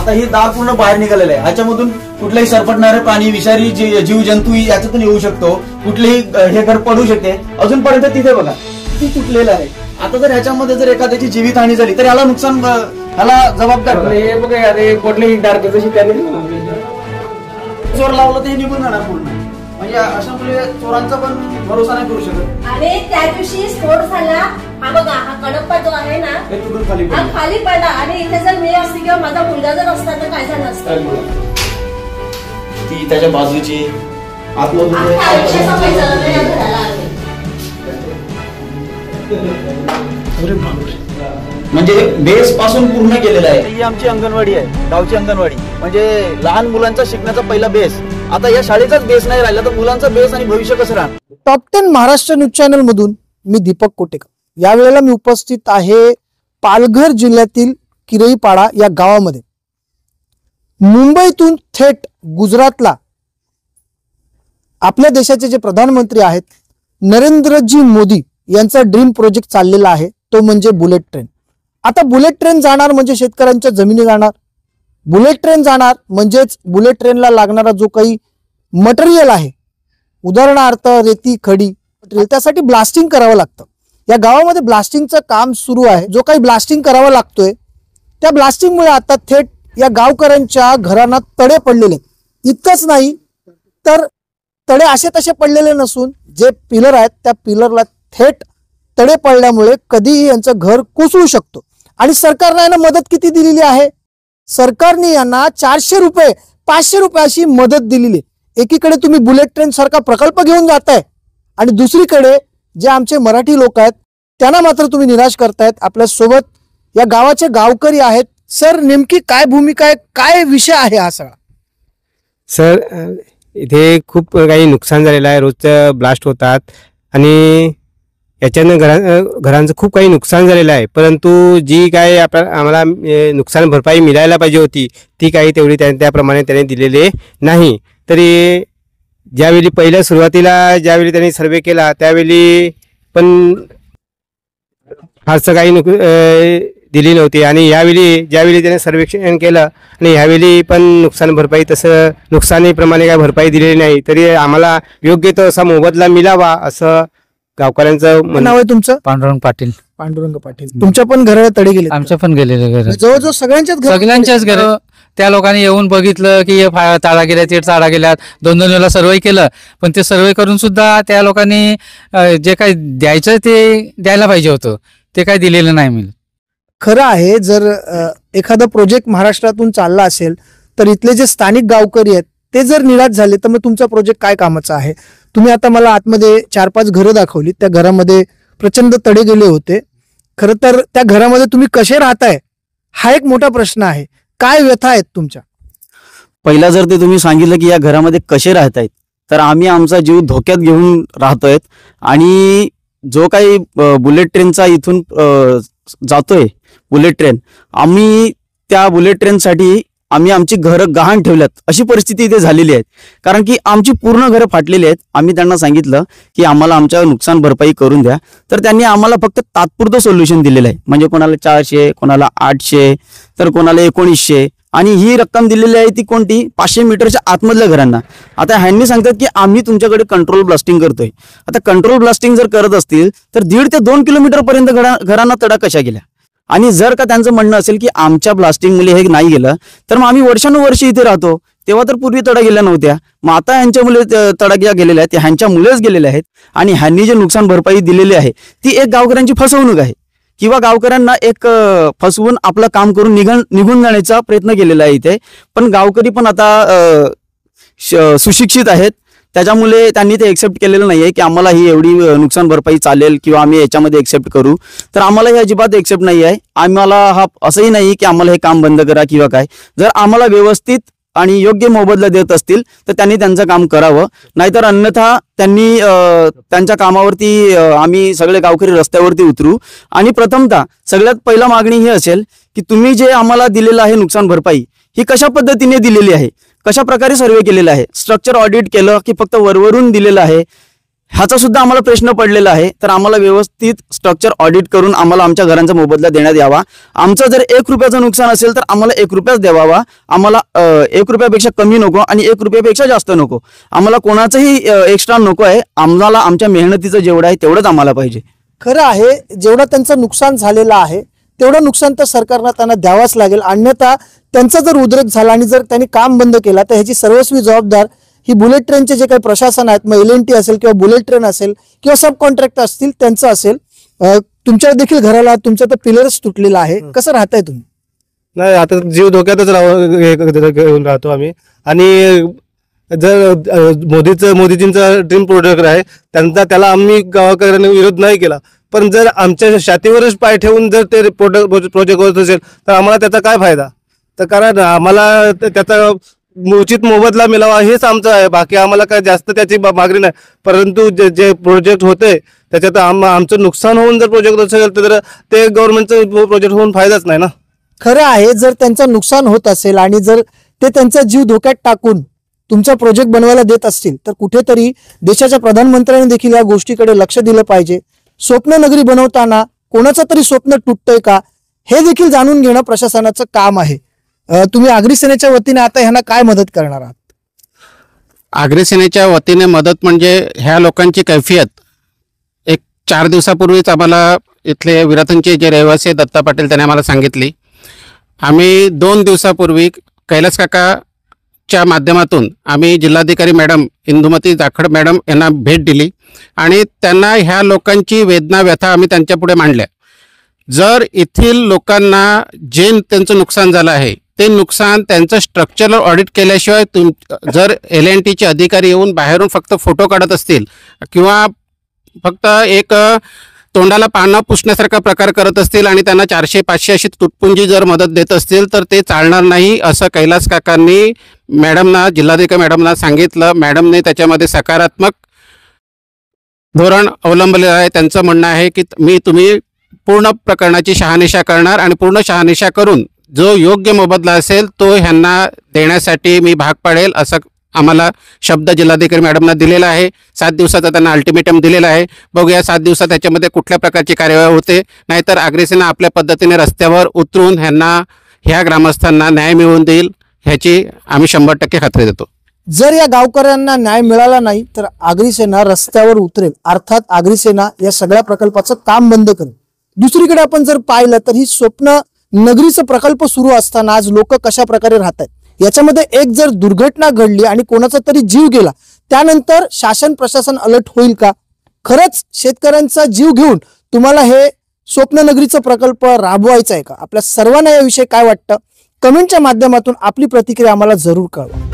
आता हे दार पूर्ण बाहेर निघालेलं आहे, ह्याच्यामधून कुठलाही सरपटणारे प्राणी, विषारी जीव जंतू याच्यातून येऊ शकतो, कुठलेही हे घर पडू शकते. अजूनपर्यंत तिथे बघा किती तुटलेलं आहे. आता जर ह्याच्यामध्ये जर एखाद्याची जीवितहानी झाली तर याला नुकसान, ह्याला जबाबदार हे बघा अरे कुठलीही दार कशी त्याने जोर लावलं तर हे निघून जाणार पूर्ण. म्हणजे अशामुळे चोरांचा पण भरोसा नाही करू शकत. आणि त्या दिवशी स्फोट झाला, हा बघा हा कडप्पा जो आहे ना हे तुटून खाली खाली पडला. आणि इथे जर मी असते किंवा माझा मुलगा जर असता तर काय झालं असतं. ती त्याच्या बाजूची म्हणजे बेस पासून पूर्ण केलेलं आहे. ही आमची अंगणवाडी आहे, गावची अंगणवाडी. म्हणजे लहान मुलांचा शिकण्याचा पहिला बेस. आता या शाळेचाच बेस नाही राहिला तर मुलांचा बेस आणि भविष्य कसं राहणार. टॉप 10 महाराष्ट्र न्यूज चॅनल मधून मी दीपक कोटेकर. यावेळेला मी उपस्थित आहे पालघर जिल्ह्यातील किरईपाडा या गावामध्ये. मुंबईतून थेट गुजरातला आपल्या देशाचे जे प्रधानमंत्री आहेत नरेंद्रजी मोदी यांचा ड्रीम प्रोजेक्ट चाललेला आहे, तो म्हणजे बुलेट ट्रेन. आता बुलेट ट्रेन जाणार म्हणजे शेतकऱ्यांच्या जमिनी जाणार. बुलेट ट्रेन जाणार म्हणजेच बुलेट ट्रेनला लागणारा जो काही मटेरियल आहे, उदाहरणार्थ रेती, खडी मटेरियल, त्यासाठी ब्लास्टिंग करावं लागतं. या गावामध्ये ब्लास्टिंगचं काम सुरू आहे. जो काही ब्लास्टिंग करावा लागतोय त्या ब्लास्टिंगमुळे आता थेट या गावकऱ्यांच्या घरांना तडे पडलेले. इतकंच नाही तर तडे असे तसे पडलेले नसून जे पिलर आहेत त्या पिलरला थेट तडे पडल्यामुळे कधीही यांचं घर कोसळू शकतो. आणि सरकारने यांना मदत किती दिलेली आहे? सरकारने यांना 400 रुपये 500 रुपये अशी मदत दिलेली. एकीकडे तुम्ही बुलेट ट्रेन सारखा प्रकल्प घेऊन जाताय आणि दुसरीकडे जे आमचे मराठी लोक आहेत त्यांना मात्र तुम्ही निराश करतायत. आपल्या सोबत या गावाचे गावकरी आहेत. सर, नेमकी काय भूमिका आहे, काय विषय आहे हा सगळा? सर, इथे खूप काही नुकसान झालेलं आहे. रोजचं ब्लास्ट होतात आणि याच्यानं घरांचं खूप काही नुकसान झालेलं आहे. परंतु जी काय आम्हाला नुकसान भरपाई मिळायला पाहिजे होती ती काही तेवढी त्याप्रमाणे त्याने दिलेले नाही. तरी ज्यावेळी पहिल्या सुरुवातीला ज्यावेळी त्यांनी सर्वे केला त्यावेळी पण फारसं काही दिली नव्हती. आणि यावेळी ज्यावेळी त्याने सर्वेक्षण केलं आणि ह्यावेळी पण नुकसान भरपाई तसं नुकसानीप्रमाणे काय भरपाई दिलेली नाही. तरी आम्हाला योग्य तो असा मोबदला मिळावा असं गावकऱ्यांचं नाव आहे तुमचं? पांडुरंग पाटील. पांडुरंग पाटील. तुमच्या पण घराला तडे गेले? आमच्या पण गेलेले घर, जवळजवळ सगळ्यांच्याच घर. त्या लोकांनी येऊन बघितलं की ताळा गेल्या, ते ताळा गेल्यात. 2-2 वेळेला सर्वे केलं, पण ते सर्वे करून सुद्धा त्या लोकांनी जे काही द्यायचं ते द्यायला पाहिजे होतं ते काही दिलेलं नाही. मी खरं आहे, जर एखादा प्रोजेक्ट महाराष्ट्रातून चालला असेल तर इथले जे स्थानिक गावकरी आहेत ते जर निराश झाले तर मग तुमचा प्रोजेक्ट काय कामाचा आहे? तुम्ही आता मला आतमध्ये 4-5 घरं दाखवली, त्या घरामध्ये प्रचंड तडे गेले होते. खरं तर त्या घरामध्ये तुम्ही कसे राहताय हा एक मोठा प्रश्न आहे. काय व्यथा आहेत तुमच्या? पहिला जर ते तुम्ही सांगितलं की या घरामध्ये कसे राहतायत तर आम्ही आमचा जीव धोक्यात घेऊन राहतोय. आणि जो काही बुलेट ट्रेनचा इथून जातोय बुलेट ट्रेन, आम्ही त्या बुलेट ट्रेनसाठी आम्ही आमची घरं गहाण ठेवल्यात अशी परिस्थिती इथे झालेली आहे. कारण की आमची पूर्ण घरं फाटलेली आहेत. आम्ही त्यांना सांगितलं की आम्हाला आमच्या नुकसान भरपाई करून द्या, तर त्यांनी आम्हाला फक्त तात्पुरतं सोल्युशन दिलेलं आहे. म्हणजे कोणाला 400, कोणाला 800, तर कोणाला 1900. आणि ही रक्कम दिलेली आहे ती कोणती? 500 मीटरच्या आतमधल्या घरांना. आता ह्यांनी सांगतात की आम्ही तुमच्याकडे कंट्रोल ब्लास्टिंग करतोय. आता कंट्रोल ब्लास्टिंग जर करत असतील तर 1.5 ते 2 किलोमीटर पर्यंत घरांना तडा कशा गेल्या? आणि जर का त्यांचं म्हणणं असेल की आमच्या ब्लास्टिंगमुळे हे नाही गेलं तर मग आम्ही वर्षानुवर्षी इथे राहतो, तेव्हा तर पूर्वी तडा गेल्या नव्हत्या. मग आता ह्यांच्यामुळे तडा ज्या गेलेल्या आहेत ह्यांच्यामुळेच गेलेल्या आहेत. आणि ह्यांनी जे नुकसान भरपाई दिलेली आहे ती एक गावकऱ्यांची फसवणूक आहे, किंवा गावकऱ्यांना एक फसवून आपलं काम करून निघून जाण्याचा प्रयत्न केलेला आहे इथे. पण गावकरी पण आता सुशिक्षित आहेत, त्याच्यामुळे त्यांनी ते एक्सेप्ट केलेलं नाही आहे की आम्हाला ही एवढी नुकसान भरपाई चालेल किंवा आम्ही याच्यामध्ये एक्सेप्ट करू. तर आम्हाला हे अजिबात एक्सेप्ट नाही आहे. आम्हाला हा असंही नाही की आम्हाला हे काम बंद करा किंवा काय. जर आम्हाला व्यवस्थित आणि योग्य मोबदला देत असतील तर त्यांनी त्यांचं काम करावं, नाहीतर अन्यथा त्यांनी त्यांच्या कामावरती आम्ही सगळे गावकरी रस्त्यावरती उतरू. आणि प्रथमतः सगळ्यात पहिला मागणी ही असेल की तुम्ही जे आम्हाला दिलेलं आहे नुकसान भरपाई ही कशा पद्धतीने दिलेली आहे, कशा प्रकारे सर्वे केलेला आहे, स्ट्रक्चर ऑडिट केलं की फक्त वरवरून दिलेलं आहे, ह्याचा सुद्धा आम्हाला प्रश्न पडलेला आहे. तर आम्हाला व्यवस्थित स्ट्रक्चर ऑडिट करून आम्हाला आमच्या घरांचा मोबदला देण्यात यावा. आमचं जर 1 रुपयाचं नुकसान असेल तर आम्हाला 1 रुपयाच द्यावा. आम्हाला 1 रुपयापेक्षा कमी नको आणि 1 रुपयापेक्षा जास्त नको. आम्हाला कोणाचंही एक्स्ट्रा नको आहे. आम्हाला आमच्या मेहनतीचं जेवढं आहे तेवढंच आम्हाला पाहिजे. खरं आहे, जेवढं त्यांचं नुकसान झालेलं आहे तेवढं नुकसान तर सरकारनं त्यांना द्यावाच लागेल. अन्यथा त्यांचा जर उद्रेक झाला आणि जर त्यांनी काम बंद केला तर ह्याची सर्वस्वी जबाबदार ही बुलेट ट्रेनचे जे काही प्रशासन आहेत, मग LNT असेल किंवा बुलेट ट्रेन असेल किंवा सब कॉन्ट्रॅक्टर असतील त्यांचं असेल. तुमच्या देखील घराला तुमचं तर पिलरच तुटलेलं आहे. कसं राहताय तुम्ही? नाही, आता जीव धोक्यातच घेऊन राहतो आम्ही. आणि जर मोदीजींचा ड्रीम प्रोजेक्ट आहे त्याला आम्ही गावाकडे विरोध नाही केला, पण जर आमच्या छातीवरच पाय ठेवून जर ते प्रोजेक्ट होत असेल तर आम्हाला त्याचा काय फायदा? तर कारण आम्हाला त्याचा उचित मोबदला मिळावा हेच आमचं आहे. बाकी आम्हाला काय जास्त त्याची मागणी नाही. परंतु जे प्रोजेक्ट होते त्याच्यात आमचं नुकसान होऊन जर प्रोजेक्ट असेल तर ते गव्हर्नमेंटचं प्रोजेक्ट होऊन फायदाच नाही ना. खरं आहे, जर त्यांचं नुकसान होत असेल आणि जर ते त्यांचा जीव धोक्यात टाकून तुमचा प्रोजेक्ट बनवायला देत असतील तर कुठेतरी देशाच्या प्रधानमंत्र्यांनी देखील या गोष्टीकडे लक्ष दिलं पाहिजे. स्वप्ननगरी बनवताना कोणाचं तरी स्वप्न तुटतंय का हे देखील जाणून घेणं प्रशासनाचं काम आहे. तुम्ही आगरी सेनेच्या वतीने आता ह्यांना काय मदत करणार आहात? आगरी सेनेच्या वतीने मदत म्हणजे ह्या लोकांची कैफियत 4 दिवसापूर्वीच आम्हाला इथले विराथनचे जे रहिवासी आहे दत्ता पाटील त्यांनी आम्हाला सांगितली. आम्ही 2 दिवसापूर्वी कैलास काकाच्या माध्यमातून आम्ही जिल्हाधिकारी मॅडम इंदुमती जाखड मॅडम यांना भेट दिली आणि त्यांना ह्या लोकांची वेदना व्यथा आम्ही त्यांच्यापुढे मांडल्या. जर येथील लोकांना जे त्यांचं नुकसान झालं आहे ते नुकसान त्यांचं स्ट्रक्चरल ऑडिट केल्याशिवाय जर LNTचे अधिकारी येऊन बाहेरून फक्त फोटो काढत असतील किंवा फक्त एक तोंडाला पानं पुसण्यासारखा प्रकार करत असतील आणि त्यांना 400-500 अशी तुटपुंजी जर मदत देत असतील तर ते चालणार नाही असं कैलास काकांनी मॅडमना जिल्हाधिकारी मॅडमना सांगितलं. मॅडमने त्याच्यामध्ये सकारात्मक धोरण अवलंबलेलं आहे. त्यांचं म्हणणं आहे की तुम्ही पूर्ण प्रकरणाची शहानिशा करणार आणि पूर्ण शहानिशा करून जो योग्य मोबदला असेल तो ह्यांना देण्यासाठी मी भाग पाडेल असं आम्हाला शब्द जिल्हाधिकारी मॅडमना दिलेला आहे. 7 दिवसाचा त्यांना अल्टिमेटम दिलेला आहे. बघूया 7 दिवसात त्याच्यामध्ये कुठल्या प्रकारची कार्यवाही होते. नाहीतर आगरी सेना आपल्या पद्धतीने रस्त्यावर उतरून ह्या ग्रामस्थांना न्याय मिळवून देईल ह्याची आम्ही 100% खात्री देतो. जर या गावकऱ्यांना न्याय मिळाला नाही तर आगरी सेना रस्त्यावर उतरेल. अर्थात आगरी सेना या सगळ्या प्रकल्पाचं काम बंद करेल. दुसरीकडे आपण जर पाहिलं तर ही स्वप्न नगरीचा प्रकल्प सुरू असताना आज लोक कशा प्रकारे राहतात याच्यामध्ये एक जर दुर्घटना घडली आणि कोणाचा तरी जीव गेला त्यानंतर शासन प्रशासन अलर्ट होईल का? खरंच शेतकऱ्यांचा जीव घेऊन तुम्हाला हे स्वप्ननगरीचा प्रकल्प राबवायचा आहे का? आपल्या सर्वांना याविषयी काय वाटतं कमेंटच्या माध्यमातून आपली प्रतिक्रिया आम्हाला जरूर कळवा.